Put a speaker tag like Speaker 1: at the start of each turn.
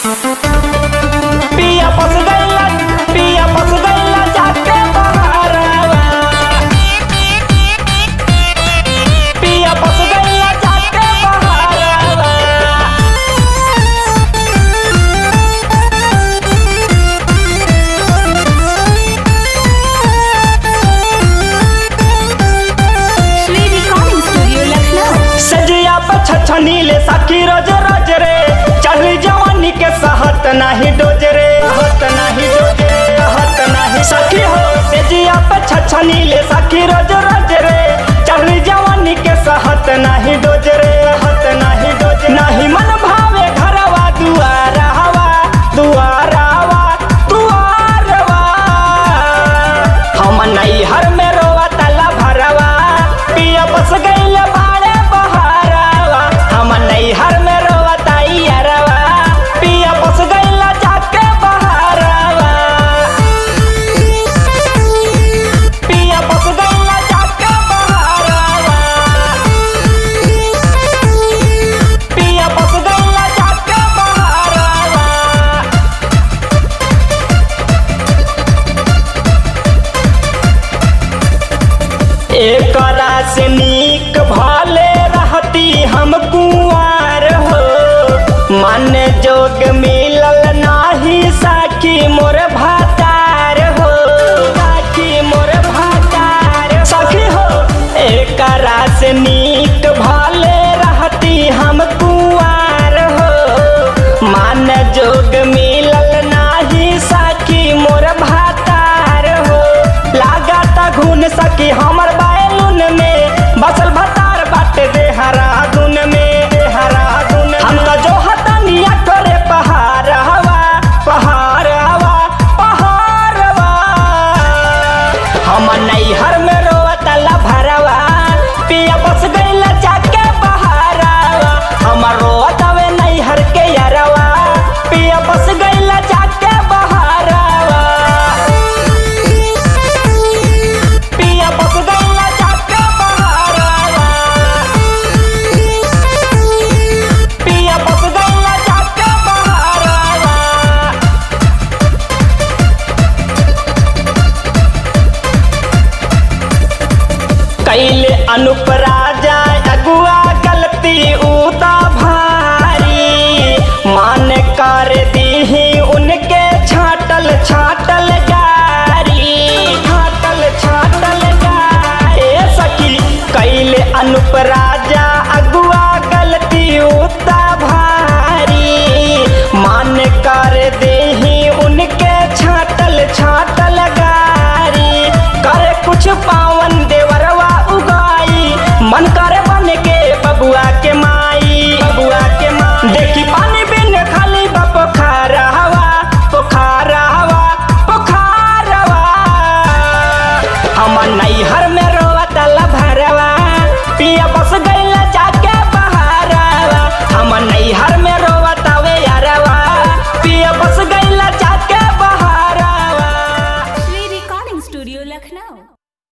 Speaker 1: पिया फस गईला जाके बहरवा। पिया फस गईला जाके बहरवा।
Speaker 2: Shri recording studio Lucknow.
Speaker 1: सजिया पे छछनीले सखी रोज रोज रे, चढ़ी जवानी के सहत नाही डोज रे, सहत नाही डोज रे, सहत नाही सखी हो। सजिया पे छछनीले सखी रोज रोज रे, चढ़ी जवानी के सहत नाही डोज रे, सहत नाही डोज रे। नाही मन भावे घरवा दुआरवा, दुआरवा, दुआरवा। हम नैहर में रोवा तला भरवा, पिया बस गईले बाड़े बहरवा। हम नैहर में रोवा तैयरवा, पिया बस गईला जाके बहरवा। पिया बस गईला जाके बहरवा। पिया बस गईला जाके बहरवा। एकरा से नीक भले रहती हम कुंवार हो, मन जोग मिलल नाही साखी मोर भातार हो, साखी मोर भातार सखी हो। एकरा से नीक भले रहती हम कुंवार हो, मन जोग मिलल नाही साखी मोर भातार हो। लागता घुन सखी हमर बैलून में, बसल भतार बाटे देहरादून में, देहरादून। हम तो जो हतनिया करे पहाड़वा, पहाड़वा, पहाड़वा। हम नैहर में रोवतला भरवा, पिया बस गईला जाके बहरवा। हम रोवतवे नैहर के यरवा, पिया बस गईला जाके बहरवा। पिया बस गईला जाके बहरवा। पिया बस गईला जाके बहरवा। कैले अनुप राजा अगुआ गलती उता भारी, मान कर दीही उनके छाटल छाटल गारी, छाटल छाटल गारी। ए सखी कैले अनुप राजा अगुआ गलती उता भारी, मान कर दीही उनके छाटल छाटल गारी। करे कुछ पाँव